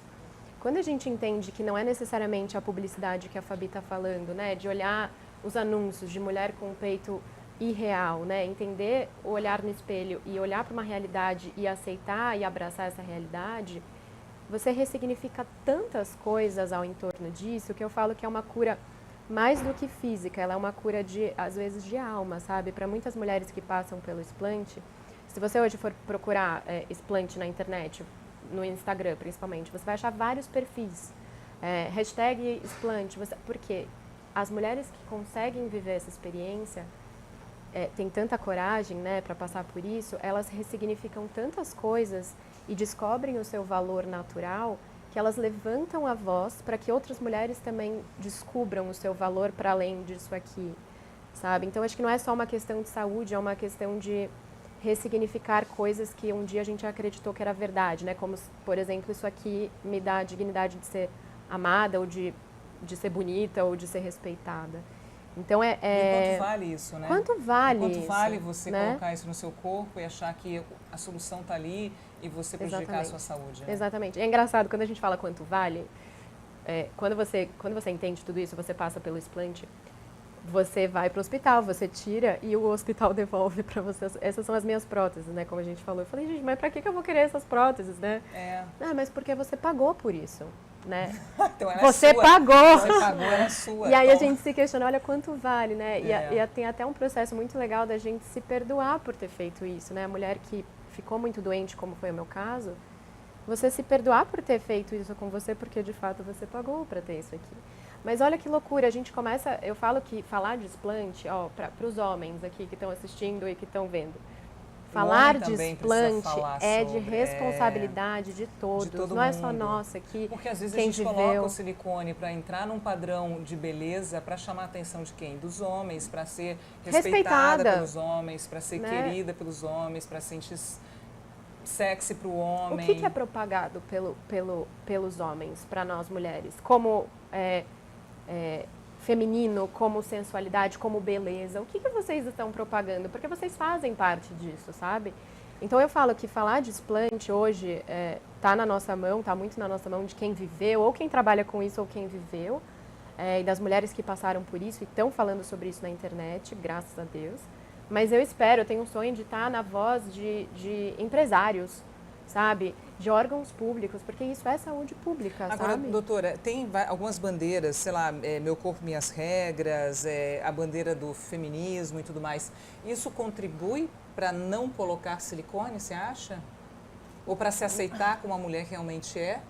Speaker 3: Quando a gente entende que não é necessariamente a publicidade que a Fabi está falando, né? De olhar os anúncios de mulher com peito irreal, né? Entender o olhar no espelho e olhar para uma realidade e aceitar e abraçar essa realidade, você ressignifica tantas coisas ao entorno disso que eu falo que é uma cura mais do que física, ela é uma cura às vezes de alma, sabe? Para muitas mulheres que passam pelo explante, se você hoje for procurar explante na internet, no Instagram principalmente, você vai achar vários perfis, hashtag explante, porque as mulheres que conseguem viver essa experiência, têm tanta coragem, né, para passar por isso, elas ressignificam tantas coisas e descobrem o seu valor natural, que elas levantam a voz para que outras mulheres também descubram o seu valor para além disso aqui, sabe? Então, acho que não é só uma questão de saúde, é uma questão de ressignificar coisas que um dia a gente acreditou que era verdade, né? Como, por exemplo, isso aqui me dá a dignidade de ser amada, ou de ser bonita, ou de ser respeitada. Então,
Speaker 1: E quanto vale isso, né?
Speaker 3: Quanto vale
Speaker 1: quanto
Speaker 3: isso,
Speaker 1: vale você
Speaker 3: né?
Speaker 1: colocar isso no seu corpo e achar que a solução está ali e você prejudicar a sua saúde, né?
Speaker 3: Exatamente. É engraçado, quando a gente fala quanto vale, quando você entende tudo isso, você passa pelo explante, você vai para o hospital, você tira e o hospital devolve para você. Essas são as minhas próteses, né? Como a gente falou. Eu falei, gente, mas para que eu vou querer essas próteses, né? Mas porque você pagou por isso, né?
Speaker 1: Então ela
Speaker 3: você
Speaker 1: é sua.
Speaker 3: pagou!
Speaker 1: Você pagou, ela é sua.
Speaker 3: E aí
Speaker 1: então...
Speaker 3: a gente se questiona, olha quanto vale, né? E tem até um processo muito legal da gente se perdoar por ter feito isso, né? A mulher que ficou muito doente, como foi o meu caso, você se perdoar por ter feito isso com você, porque de fato você pagou para ter isso aqui. Mas olha que loucura, a gente começa, eu falo que falar de explante, para os homens aqui que estão assistindo e que estão vendo, falar de explante de responsabilidade de todos, não é só nossa aqui.
Speaker 1: Porque às vezes a gente coloca o silicone para entrar num padrão de beleza, para chamar a atenção de quem? Dos homens, para ser respeitada pelos homens, para ser querida pelos homens, para sentir sexy para o homem.
Speaker 3: O que é propagado pelos homens para nós mulheres? Como feminino, como sensualidade, como beleza. O que vocês estão propagando? Porque vocês fazem parte disso, sabe? Então eu falo que falar de explante hoje está na nossa mão, está muito na nossa mão de quem viveu, ou quem trabalha com isso, ou quem viveu, e das mulheres que passaram por isso e estão falando sobre isso na internet, graças a Deus. Mas eu espero, eu tenho um sonho de estar na voz de empresários, sabe? De órgãos públicos, porque isso é saúde pública,
Speaker 1: Agora,
Speaker 3: sabe?
Speaker 1: doutora, tem algumas bandeiras, sei lá, Meu Corpo, Minhas Regras, a bandeira do feminismo e tudo mais. Isso contribui para não colocar silicone, você acha? Ou para se aceitar como a mulher realmente é?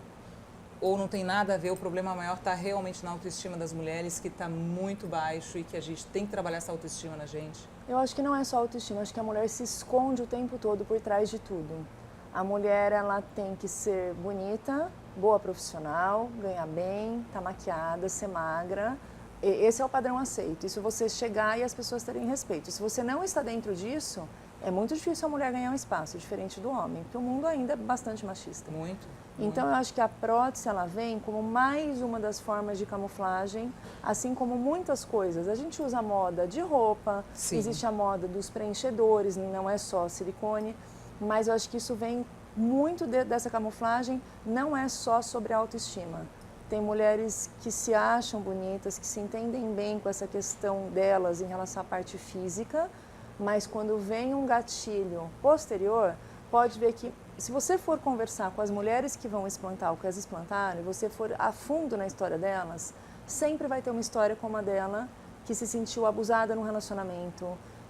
Speaker 1: Ou não tem nada a ver, o problema maior está realmente na autoestima das mulheres, que está muito baixo e que a gente tem que trabalhar essa autoestima na gente?
Speaker 2: Eu acho que não é só autoestima, acho que a mulher se esconde o tempo todo por trás de tudo. A mulher, ela tem que ser bonita, boa profissional, ganhar bem, estar maquiada, ser magra. Esse é o padrão aceito. Isso você chegar e as pessoas terem respeito. Se você não está dentro disso, é muito difícil a mulher ganhar um espaço, diferente do homem, porque o mundo ainda é bastante machista.
Speaker 1: Muito.
Speaker 2: Então, eu acho que a prótese, ela vem como mais uma das formas de camuflagem, assim como muitas coisas. A gente usa a moda de roupa,
Speaker 1: Sim.
Speaker 2: Existe a moda dos preenchedores, não é só silicone, mas eu acho que isso vem muito dessa camuflagem, não é só sobre a autoestima. Tem mulheres que se acham bonitas, que se entendem bem com essa questão delas em relação à parte física, mas quando vem um gatilho posterior, pode ver que se você for conversar com as mulheres que vão explantar ou que as explantaram, e você for a fundo na história delas, sempre vai ter uma história como a dela, que se sentiu abusada num relacionamento,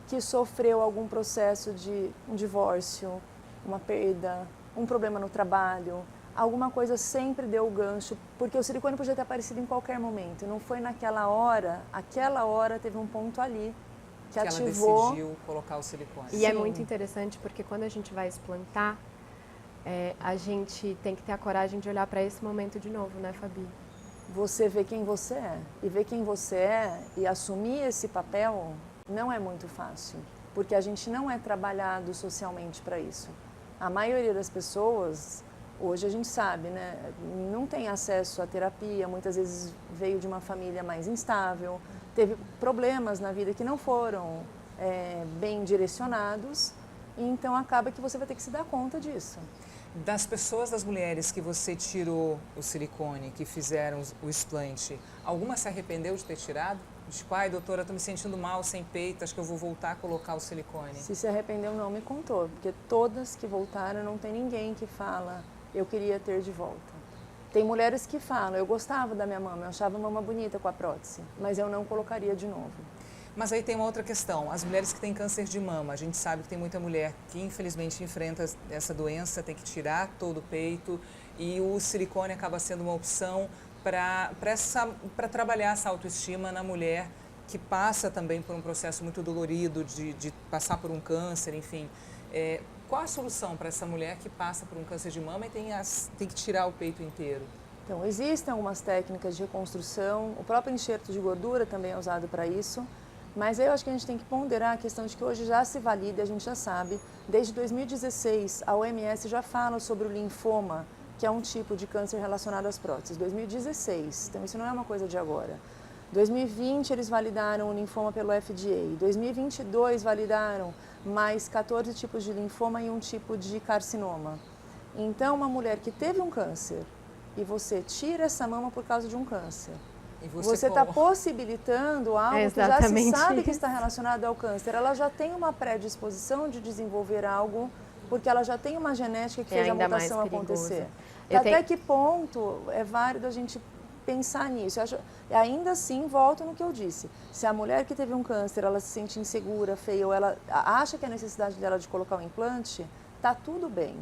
Speaker 2: que sofreu algum processo de um divórcio, uma perda, um problema no trabalho, alguma coisa sempre deu o gancho, porque o silicone podia ter aparecido em qualquer momento, não foi naquela hora, aquela hora teve um ponto ali que ativou.
Speaker 1: Ela decidiu colocar o silicone.
Speaker 3: E
Speaker 2: Sim.
Speaker 3: é muito interessante porque quando a gente vai explantar, a gente tem que ter a coragem de olhar para esse momento de novo, né, Fabi?
Speaker 2: Você vê quem você é, e ver quem você é e assumir esse papel não é muito fácil, porque a gente não é trabalhado socialmente para isso. A maioria das pessoas, hoje a gente sabe, né, não tem acesso à terapia, muitas vezes veio de uma família mais instável, teve problemas na vida que não foram bem direcionados, e então acaba que você vai ter que se dar conta disso.
Speaker 1: Das pessoas, das mulheres que você tirou o silicone, que fizeram o explante, alguma se arrependeu de ter tirado? Tipo, ai, doutora, estou me sentindo mal, sem peito, acho que eu vou voltar a colocar o silicone.
Speaker 2: Se arrependeu, não me contou, porque todas que voltaram, não tem ninguém que fala, eu queria ter de volta. Tem mulheres que falam, eu gostava da minha mama, eu achava a mama bonita com a prótese, mas eu não colocaria de novo.
Speaker 1: Mas aí tem uma outra questão, as mulheres que têm câncer de mama, a gente sabe que tem muita mulher que infelizmente enfrenta essa doença, tem que tirar todo o peito e o silicone acaba sendo uma opção para trabalhar essa autoestima na mulher que passa também por um processo muito dolorido de passar por um câncer, enfim. Qual a solução para essa mulher que passa por um câncer de mama e tem que tirar o peito inteiro?
Speaker 2: Então, existem algumas técnicas de reconstrução, o próprio enxerto de gordura também é usado para isso, mas eu acho que a gente tem que ponderar a questão de que hoje já se valida, a gente já sabe, desde 2016 a OMS já fala sobre o linfoma, que é um tipo de câncer relacionado às próteses, 2016, então isso não é uma coisa de agora. 2020 eles validaram o linfoma pelo FDA, 2022 validaram mais 14 tipos de linfoma e um tipo de carcinoma. Então, uma mulher que teve um câncer e você tira essa mama por causa de um câncer,
Speaker 1: E
Speaker 2: você está possibilitando algo que já se sabe que está relacionado ao câncer. Ela já tem uma predisposição de desenvolver algo, porque ela já tem uma genética que fez a mutação acontecer. Até que ponto é válido a gente pensar nisso? Eu acho, ainda assim, volto no que eu disse. Se a mulher que teve um câncer, ela se sente insegura, feia, ou ela acha que é a necessidade dela de colocar um implante, tá tudo bem.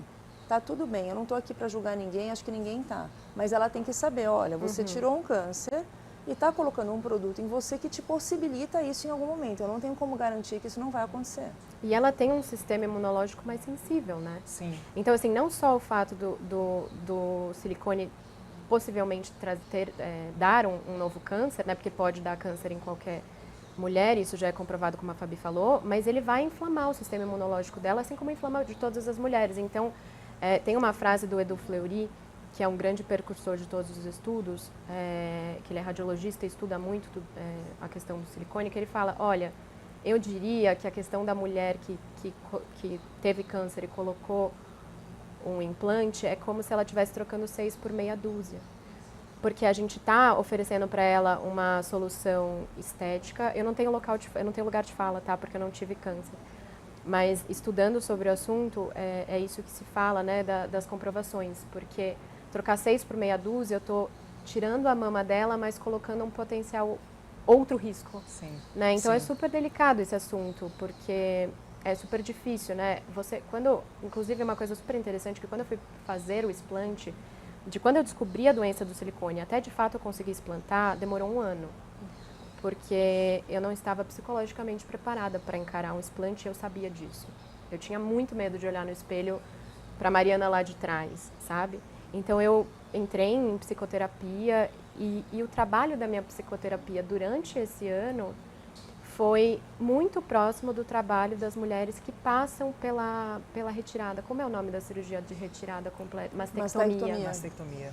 Speaker 2: Tá tudo bem, eu não estou aqui para julgar ninguém, acho que ninguém tá. Mas ela tem que saber, olha, você tirou um câncer e está colocando um produto em você que te possibilita isso em algum momento. Eu não tenho como garantir que isso não vai acontecer.
Speaker 3: E ela tem um sistema imunológico mais sensível, né?
Speaker 1: Sim.
Speaker 3: Então, assim, não só o fato do silicone possivelmente dar um novo câncer, né? Porque pode dar câncer em qualquer mulher, isso já é comprovado, como a Fabi falou, mas ele vai inflamar o sistema imunológico dela, assim como inflama de todas as mulheres. Então, tem uma frase do Edu Fleury, que é um grande percursor de todos os estudos, que ele é radiologista e estuda muito a questão do silicone, que ele fala, olha, eu diria que a questão da mulher que teve câncer e colocou um implante é como se ela estivesse trocando 6 por meia dúzia. Porque a gente está oferecendo para ela uma solução estética. Eu não tenho lugar de fala, tá? Porque eu não tive câncer. Mas estudando sobre o assunto, é isso que se fala, né, das comprovações. Porque trocar 6 por meia dúzia, eu estou tirando a mama dela, mas colocando um potencial outro risco.
Speaker 1: Sim.
Speaker 3: Né? Então
Speaker 1: Sim.
Speaker 3: é super delicado esse assunto, porque é super difícil, né? Inclusive, uma coisa super interessante, que quando eu fui fazer o explante, de quando eu descobri a doença do silicone até de fato eu conseguir explantar, demorou 1 ano. Porque eu não estava psicologicamente preparada para encarar um explante e eu sabia disso. Eu tinha muito medo de olhar no espelho para Mariana lá de trás, sabe? Então eu entrei em psicoterapia e o trabalho da minha psicoterapia durante esse ano foi muito próximo do trabalho das mulheres que passam pela retirada. Como é o nome da cirurgia de retirada completa? Mastectomia.
Speaker 1: Mastectomia.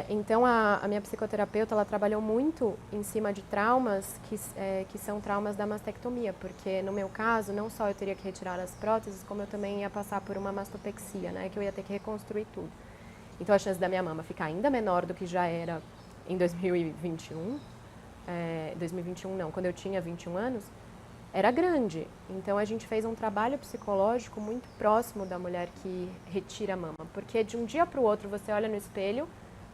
Speaker 3: Então, a minha psicoterapeuta, ela trabalhou muito em cima de traumas que são traumas da mastectomia, porque no meu caso, não só eu teria que retirar as próteses, como eu também ia passar por uma mastopexia, né, que eu ia ter que reconstruir tudo. Então, a chance da minha mama ficar ainda menor do que já era em 2021, 2021 não, quando eu tinha 21 anos, era grande. Então, a gente fez um trabalho psicológico muito próximo da mulher que retira a mama, porque de um dia para o outro você olha no espelho,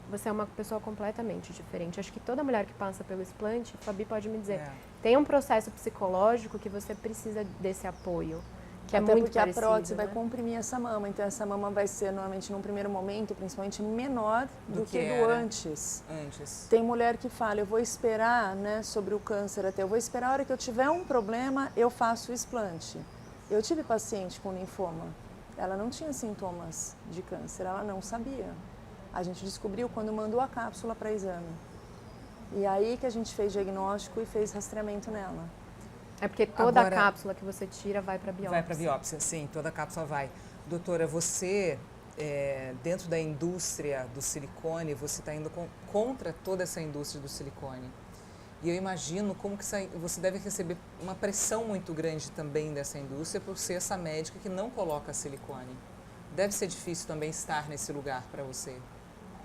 Speaker 3: você é uma pessoa completamente diferente. Acho que toda mulher que passa pelo explante, Fabi pode me dizer, tem um processo psicológico que você precisa desse apoio, que
Speaker 2: até
Speaker 3: é muito
Speaker 2: porque
Speaker 3: parecido,
Speaker 2: a prótese
Speaker 3: né?
Speaker 2: vai comprimir essa mama, então essa mama vai ser, normalmente, num primeiro momento, principalmente menor do que do antes. Tem mulher que fala, eu vou esperar, né, sobre o câncer até, eu vou esperar a hora que eu tiver um problema, eu faço o explante. Eu tive paciente com linfoma, ela não tinha sintomas de câncer, ela não sabia. A gente descobriu quando mandou a cápsula para exame. E aí que a gente fez diagnóstico e fez rastreamento nela.
Speaker 3: É porque toda a cápsula que você tira vai para biópsia.
Speaker 1: Vai para biópsia, sim, toda a cápsula vai. Doutora, você, dentro da indústria do silicone, você está indo contra toda essa indústria do silicone. E eu imagino como que você deve receber uma pressão muito grande também dessa indústria por ser essa médica que não coloca silicone. Deve ser difícil também estar nesse lugar para você.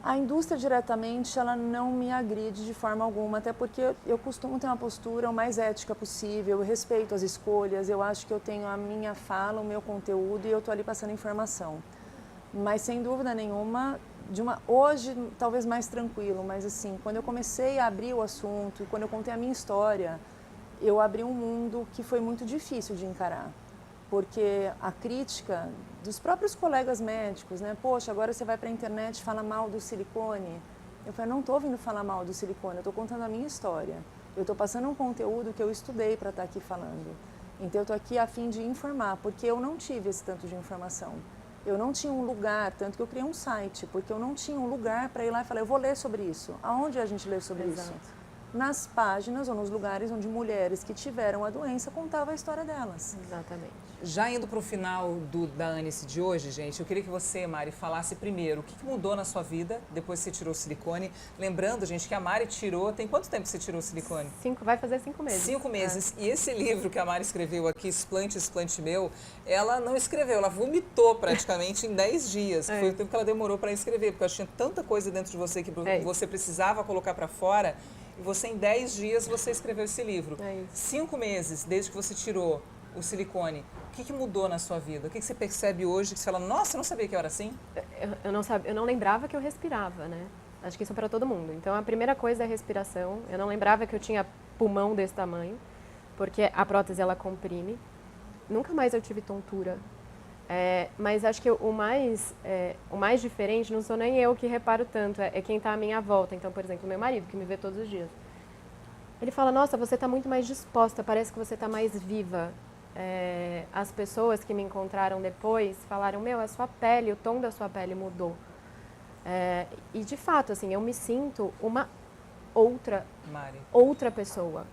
Speaker 2: A indústria diretamente, ela não me agride de forma alguma, até porque eu costumo ter uma postura o mais ética possível, eu respeito as escolhas, eu acho que eu tenho a minha fala, o meu conteúdo e eu estou ali passando informação. Mas sem dúvida nenhuma, hoje talvez mais tranquilo, mas assim, quando eu comecei a abrir o assunto e quando eu contei a minha história, eu abri um mundo que foi muito difícil de encarar. Porque a crítica dos próprios colegas médicos, né? Poxa, agora você vai para a internet e fala mal do silicone. Eu falei, não estou vindo falar mal do silicone, eu estou contando a minha história. Eu estou passando um conteúdo que eu estudei para estar aqui falando. Então, eu estou aqui a fim de informar, porque eu não tive esse tanto de informação. Eu não tinha um lugar, tanto que eu criei um site, porque eu não tinha um lugar para ir lá e falar, eu vou ler sobre isso. Aonde a gente lê sobre isso? Nas páginas ou nos lugares onde mulheres que tiveram a doença contavam a história delas.
Speaker 3: Exatamente.
Speaker 1: Já indo para o final da Anice de hoje, gente, eu queria que você, Mari, falasse primeiro o que mudou na sua vida depois que você tirou o silicone. Lembrando, gente, que a Mari tirou... Tem quanto tempo que você tirou o silicone?
Speaker 3: Vai fazer 5 meses.
Speaker 1: 5 meses. E esse livro que a Mari escreveu aqui, Explante, Explante Meu, ela não escreveu, ela vomitou praticamente em 10 dias. Foi o tempo que ela demorou para escrever, porque ela tinha tanta coisa dentro de você que você precisava colocar para fora. E você, em 10 dias, você escreveu esse livro. 5 meses, desde que você tirou o silicone, o que mudou na sua vida? O que você percebe hoje que você fala, nossa, eu não sabia que eu era assim?
Speaker 3: Eu não lembrava que eu respirava, né? Acho que isso é para todo mundo. Então, a primeira coisa é a respiração. Eu não lembrava que eu tinha pulmão desse tamanho, porque a prótese, ela comprime. Nunca mais eu tive tontura. Mas acho que o mais diferente não sou nem eu que reparo tanto, é quem está à minha volta. Então, por exemplo, meu marido, que me vê todos os dias. Ele fala, nossa, você está muito mais disposta, parece que você está mais viva. As pessoas que me encontraram depois falaram, a sua pele, o tom da sua pele mudou. E de fato, assim, eu me sinto uma outra pessoa.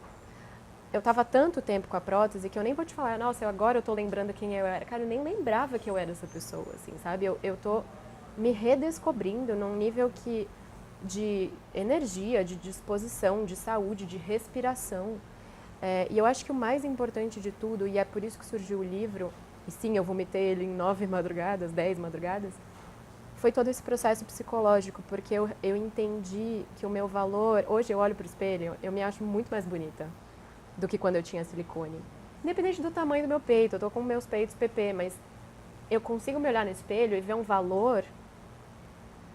Speaker 3: Eu estava tanto tempo com a prótese que eu nem vou te falar, nossa, agora eu estou lembrando quem eu era. Cara, eu nem lembrava que eu era essa pessoa, assim, sabe? Eu tô me redescobrindo num nível de energia, de disposição, de saúde, de respiração. E eu acho que o mais importante de tudo, e é por isso que surgiu o livro, e sim, eu vomitei ele em 9 madrugadas, 10 madrugadas, foi todo esse processo psicológico, porque eu entendi que o meu valor, hoje eu olho para o espelho, eu me acho muito mais bonita do que quando eu tinha silicone. Independente do tamanho do meu peito, eu tô com meus peitos PP, mas eu consigo me olhar no espelho e ver um valor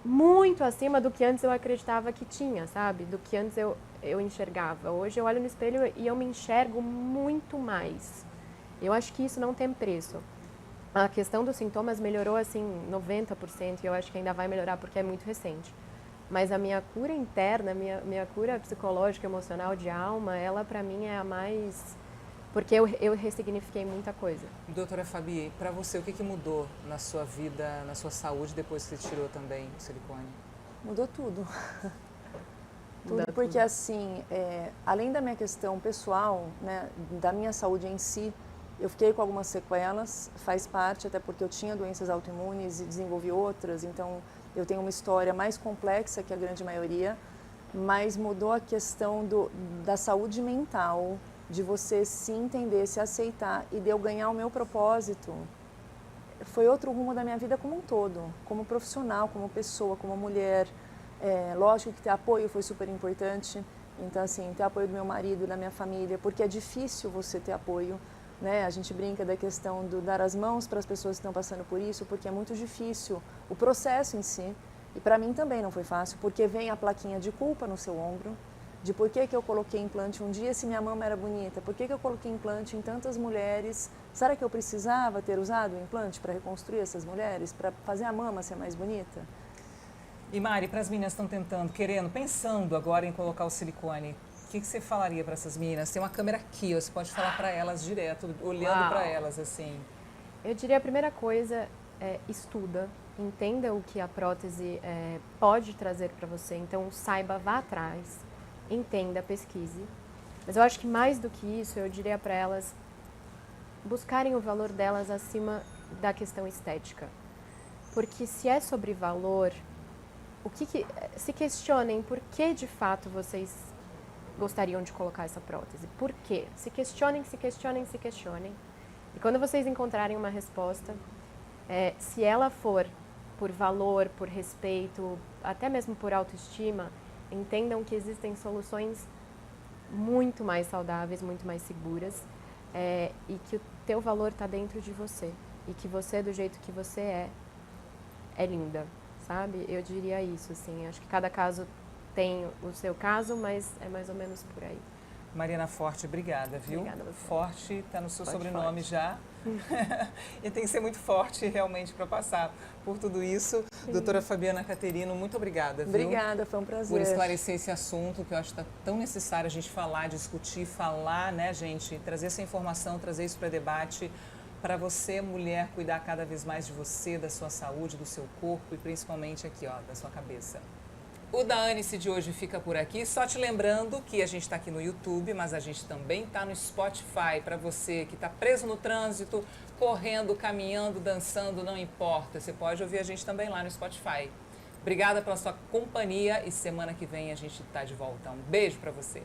Speaker 3: muito acima do que antes eu acreditava que tinha, sabe? Do que antes eu enxergava. Hoje eu olho no espelho e eu me enxergo muito mais. Eu acho que isso não tem preço. A questão dos sintomas melhorou assim 90% e eu acho que ainda vai melhorar porque é muito recente. Mas a minha cura interna, minha cura psicológica, emocional, de alma, ela pra mim é a mais... Porque eu ressignifiquei muita coisa.
Speaker 1: Doutora Fabi, para você, o que mudou na sua vida, na sua saúde, depois que você tirou também o silicone?
Speaker 2: Mudou tudo.
Speaker 3: Muda
Speaker 2: Tudo porque,
Speaker 3: tudo.
Speaker 2: assim, além da minha questão pessoal, né, da minha saúde em si, eu fiquei com algumas sequelas, faz parte, até porque eu tinha doenças autoimunes e desenvolvi outras, então eu tenho uma história mais complexa que a grande maioria, mas mudou a questão da saúde mental, de você se entender, se aceitar e de eu ganhar o meu propósito. Foi outro rumo da minha vida como um todo, como profissional, como pessoa, como mulher. Lógico que ter apoio foi super importante, então assim, ter apoio do meu marido, da minha família, porque é difícil você ter apoio, né? A gente brinca da questão do dar as mãos para as pessoas que estão passando por isso, porque é muito difícil o processo em si, e para mim também não foi fácil, porque vem a plaquinha de culpa no seu ombro, de por que eu coloquei implante um dia se minha mama era bonita, por que eu coloquei implante em tantas mulheres, será que eu precisava ter usado o implante para reconstruir essas mulheres, para fazer a mama ser mais bonita?
Speaker 1: E Mari, para as meninas que estão tentando, querendo, pensando agora em colocar o silicone, o que você falaria para essas meninas? Tem uma câmera aqui, você pode falar para elas direto, olhando para elas assim.
Speaker 3: Eu diria a primeira coisa estuda, entenda o que a prótese pode trazer para você, então saiba, vá atrás, entenda, pesquise. Mas eu acho que mais do que isso, eu diria para elas buscarem o valor delas acima da questão estética. Porque se é sobre valor, se questionem por que de fato vocês gostariam de colocar essa prótese. Por quê? Se questionem, se questionem, se questionem. E quando vocês encontrarem uma resposta, se ela for por valor, por respeito, até mesmo por autoestima, entendam que existem soluções muito mais saudáveis, muito mais seguras, e que o teu valor está dentro de você. E que você, do jeito que você é linda, sabe? Eu diria isso, assim. Acho que cada caso tem o seu caso, mas é mais ou menos por aí.
Speaker 1: Mariana Forte, obrigada, viu?
Speaker 3: Obrigada a você.
Speaker 1: Forte, está no seu
Speaker 3: Forte,
Speaker 1: sobrenome
Speaker 3: forte.
Speaker 1: já. E tem que ser muito forte realmente para passar por tudo isso.
Speaker 3: Sim.
Speaker 1: Doutora Fabiana Caterino, muito obrigada, viu?
Speaker 2: Obrigada, foi um prazer.
Speaker 1: Por esclarecer esse assunto que eu acho que está tão necessário a gente falar, discutir, falar, né, gente? Trazer essa informação, trazer isso para debate, para você, mulher, cuidar cada vez mais de você, da sua saúde, do seu corpo e principalmente aqui, ó, da sua cabeça. O Dane-se de hoje fica por aqui. Só te lembrando que a gente está aqui no YouTube, mas a gente também está no Spotify. Para você que está preso no trânsito, correndo, caminhando, dançando, não importa. Você pode ouvir a gente também lá no Spotify. Obrigada pela sua companhia e semana que vem a gente está de volta. Um beijo para você.